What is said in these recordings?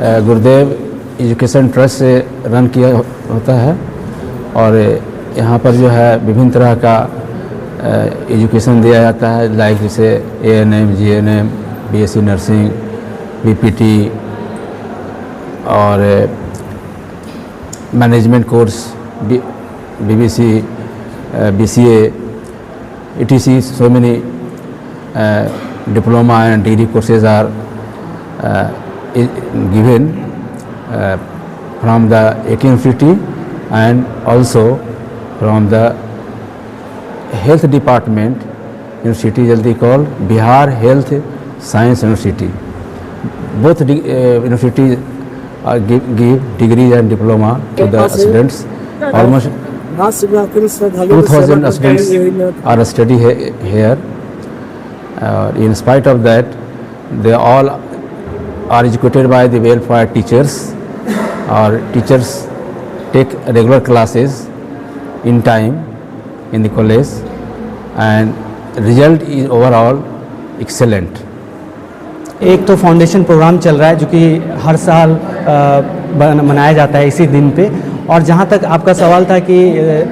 गुरुदेव education trust से run किया होता है और यहाँ पर जो है विभिन्न तरह का एजुकेशन दिया जाता है, लाइक जैसे ANM, GNM, BSc nursing, BPT और management course, BBC, BCA, etc. So many diploma and degree courses are given from the AK University and also from the health department university jaldi called Bihar Health Science University. Both universities give degrees and diploma to the students. Almost 2000 students are study here. In spite of that, they all are educated by the welfare teachers. Our teachers take regular classes in time in the college and result is overall excellent. एक तो foundation programme चल रहा है जो कि हर साल मनाया जाता है इसी दिन पे। और जहाँ तक आपका सवाल था कि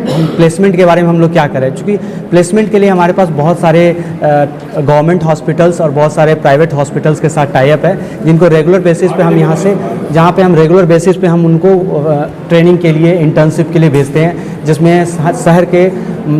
हम प्लेसमेंट के बारे में हम लोग क्या करें, क्योंकि प्लेसमेंट के लिए हमारे पास बहुत सारे गवर्नमेंट हॉस्पिटल्स और बहुत सारे प्राइवेट हॉस्पिटल्स के साथ टाई अप है, जिनको रेगुलर बेसिस पे हम यहाँ से जहाँ पे हम रेगुलर बेसिस पे हम उनको ट्रेनिंग के लिए, इंटर्नशिप के लिए भेजते हैं, जिसमें शहर के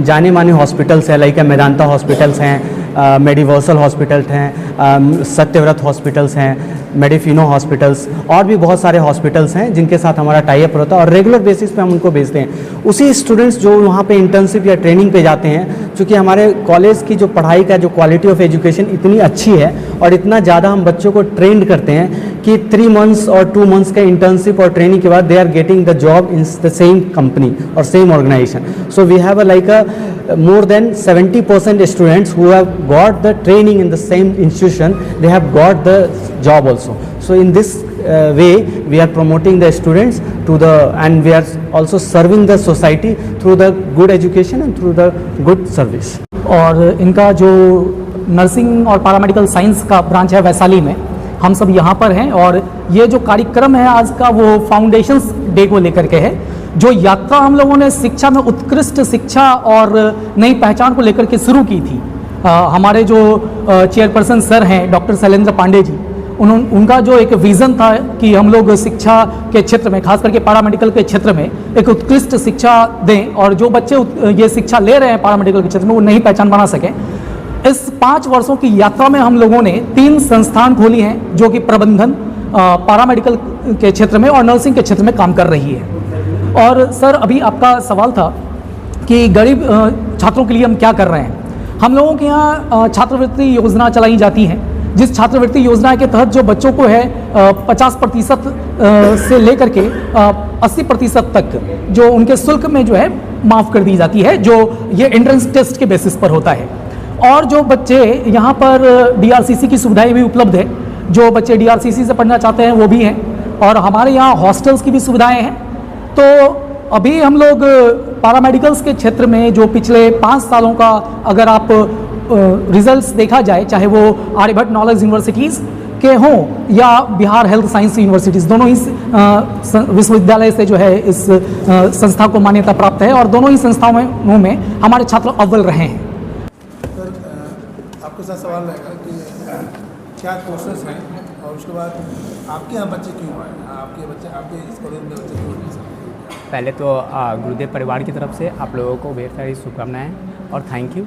जाने माने हॉस्पिटल्स हैं, लाइक मेदांता हॉस्पिटल्स हैं, मेडिवर्सल हॉस्पिटल्स हैं, सत्यव्रत हॉस्पिटल्स हैं, मेडिफिनो हॉस्पिटल्स और भी बहुत सारे हॉस्पिटल्स हैं जिनके साथ हमारा टाई अप होता है और रेगुलर बेसिस पे हम उनको भेजते हैं। उसी स्टूडेंट्स जो वहाँ पे इंटर्नशिप या ट्रेनिंग पे जाते हैं, क्योंकि हमारे कॉलेज की जो पढ़ाई का जो क्वालिटी ऑफ एजुकेशन इतनी अच्छी है और इतना ज़्यादा हम बच्चों को ट्रेंड करते हैं कि 3 months और 2 months का इंटर्नशिप और ट्रेनिंग के बाद they are getting the job in the same company और same organisation. So we have like more than 70% students who have got the training in the same institution, they have got the job also. So in this way we are promoting the students to the, and we are also serving the society through the good education and through the good service. और इनका जो nursing और paramedical science का branch है वैशाली में, हम सब यहाँ पर हैं और ये जो कार्यक्रम है आज का वो फाउंडेशंस डे को लेकर के है। जो यात्रा हम लोगों ने शिक्षा में उत्कृष्ट शिक्षा और नई पहचान को लेकर के शुरू की थी, हमारे जो चेयरपर्सन सर हैं डॉक्टर शैलेंद्र पांडे जी, उनका जो एक विज़न था कि हम लोग शिक्षा के क्षेत्र में, खास करके पैरामेडिकल के क्षेत्र में एक उत्कृष्ट शिक्षा दें और जो बच्चे ये शिक्षा ले रहे हैं पैरामेडिकल के क्षेत्र में वो नई पहचान बना सकें। इस 5 वर्षों की यात्रा में हम लोगों ने 3 संस्थान खोली हैं जो कि प्रबंधन, पैरामेडिकल के क्षेत्र में और नर्सिंग के क्षेत्र में काम कर रही है। और सर अभी आपका सवाल था कि गरीब छात्रों के लिए हम क्या कर रहे हैं। हम लोगों के यहाँ छात्रवृत्ति योजना चलाई जाती है, जिस छात्रवृत्ति योजना के तहत जो बच्चों को है 50% से लेकर के 80% तक जो उनके शुल्क में जो है माफ़ कर दी जाती है, जो ये एंट्रेंस टेस्ट के बेसिस पर होता है। और जो बच्चे यहाँ पर DRCC की सुविधाएँ भी उपलब्ध है, जो बच्चे DRCC से पढ़ना चाहते हैं वो भी हैं और हमारे यहाँ हॉस्टल्स की भी सुविधाएँ हैं। तो अभी हम लोग पैरामेडिकल्स के क्षेत्र में जो पिछले 5 सालों का अगर आप रिजल्ट्स देखा जाए, चाहे वो आर्यभट्ट नॉलेज यूनिवर्सिटीज़ के हों या बिहार हेल्थ साइंस यूनिवर्सिटीज़, दोनों ही विश्वविद्यालय से जो है इस संस्था को मान्यता प्राप्त है और दोनों ही संस्थाओं में हमारे छात्र अव्वल रहे हैं। सर आपके साथ सवाल रहेगा कि क्या कोर्सेस हैं और उसके बाद आपके यहाँ बच्चे क्यों आए, आपके इस कॉलेज में बच्चे क्यों आए? पहले तो गुरुदेव परिवार की तरफ से आप लोगों को ढेर सारी शुभकामनाएँ और थैंक यू।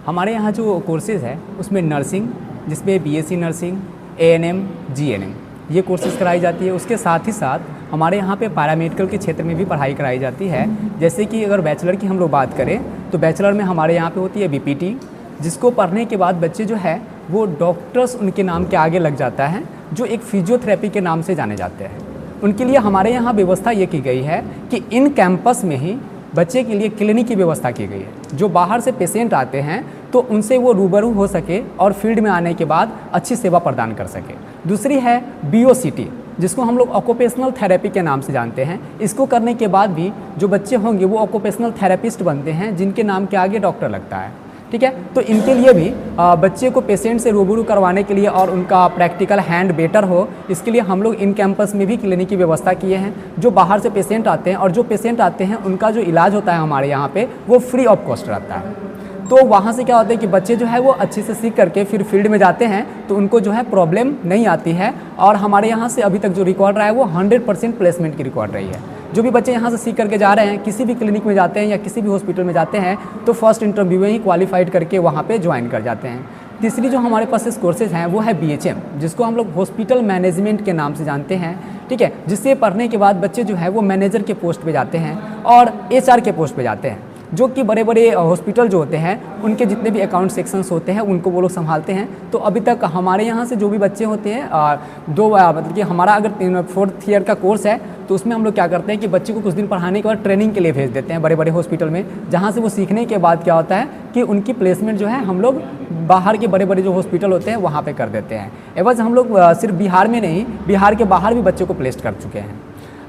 हमारे यहाँ जो कोर्सेज़ है उसमें नर्सिंग, जिसमें BSc नर्सिंग, ANM, GNM ये कोर्सेज़ कराई जाती है। उसके साथ ही साथ हमारे यहाँ पे पैरामेडिकल के क्षेत्र में भी पढ़ाई कराई जाती है। जैसे कि अगर बैचलर की हम लोग बात करें तो बैचलर में हमारे यहाँ पे होती है BPT, जिसको पढ़ने के बाद बच्चे जो है वो डॉक्टर्स उनके नाम के आगे लग जाता है, जो एक फिजियोथेरेपी के नाम से जाने जाते हैं। उनके लिए हमारे यहाँ व्यवस्था ये की गई है कि इन कैंपस में ही बच्चे के लिए क्लिनिक की व्यवस्था की गई है। जो बाहर से पेशेंट आते हैं तो उनसे वो रूबरू हो सके और फील्ड में आने के बाद अच्छी सेवा प्रदान कर सके। दूसरी है BOCT, जिसको हम लोग ऑक्यूपेशनल थेरेपी के नाम से जानते हैं। इसको करने के बाद भी जो बच्चे होंगे वो ऑक्यूपेशनल थेरेपिस्ट बनते हैं, जिनके नाम के आगे डॉक्टर लगता है। ठीक है। तो इनके लिए भी बच्चे को पेशेंट से रूबरू करवाने के लिए और उनका प्रैक्टिकल हैंड बेटर हो, इसके लिए हम लोग इन कैंपस में भी क्लिनिक की व्यवस्था किए हैं। जो बाहर से पेशेंट आते हैं और जो पेशेंट आते हैं उनका जो इलाज होता है हमारे यहाँ पे वो फ्री ऑफ कॉस्ट रहता है। तो वहाँ से क्या होता है कि बच्चे जो है वो अच्छे से सीख करके फिर फील्ड में जाते हैं तो उनको जो है प्रॉब्लम नहीं आती है। और हमारे यहाँ से अभी तक जो रिकॉर्ड रहा है वो 100% प्लेसमेंट की रिकॉर्ड रही है। जो भी बच्चे यहाँ से सीख करके जा रहे हैं, किसी भी क्लिनिक में जाते हैं या किसी भी हॉस्पिटल में जाते हैं तो फर्स्ट इंटरव्यू में ही क्वालिफाइड करके वहाँ पे ज्वाइन कर जाते हैं। तीसरी जो हमारे पास इस कोर्सेज हैं वो है BHM, जिसको हम लोग हॉस्पिटल मैनेजमेंट के नाम से जानते हैं, ठीक है। जिससे पढ़ने के बाद बच्चे जो है वो मैनेजर के पोस्ट पे जाते हैं और HR के पोस्ट पे जाते हैं, जो कि बड़े बड़े हॉस्पिटल जो होते हैं उनके जितने भी अकाउंट सेक्शंस होते हैं उनको वो लोग संभालते हैं। तो अभी तक हमारे यहाँ से जो भी बच्चे होते हैं मतलब कि हमारा अगर 4th ईयर का कोर्स है तो उसमें हम लोग क्या करते हैं कि बच्चे को कुछ दिन पढ़ाने के बाद ट्रेनिंग के लिए भेज देते हैं बड़े बड़े हॉस्पिटल में, जहाँ से वो सीखने के बाद क्या होता है कि उनकी प्लेसमेंट जो है हम लोग बाहर के बड़े बड़े जो हॉस्पिटल होते हैं वहाँ पे कर देते हैं। एवज हम लोग सिर्फ बिहार में नहीं, बिहार के बाहर भी बच्चों को प्लेस कर चुके हैं।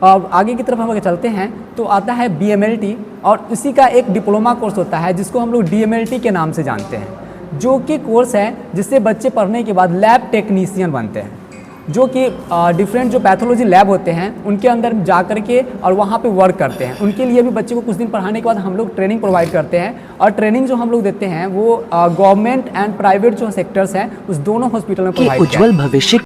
अब आगे की तरफ हम अगर चलते हैं तो आता है BMLT, और इसी का एक डिप्लोमा कोर्स होता है जिसको हम लोग DMLT के नाम से जानते हैं, जो कि कोर्स है जिससे बच्चे पढ़ने के बाद लैब टेक्नीशियन बनते हैं, जो कि डिफरेंट जो पैथोलॉजी लैब होते हैं उनके अंदर जा कर के और वहाँ पे वर्क करते हैं। उनके लिए भी बच्चे को कुछ दिन पढ़ाने के बाद हम लोग ट्रेनिंग प्रोवाइड करते हैं, और ट्रेनिंग जो हम लोग देते हैं वो गवर्नमेंट एंड प्राइवेट जो सेक्टर्स हैं उस दोनों हॉस्पिटल में प्रोवाइड उज्जवल भविष्य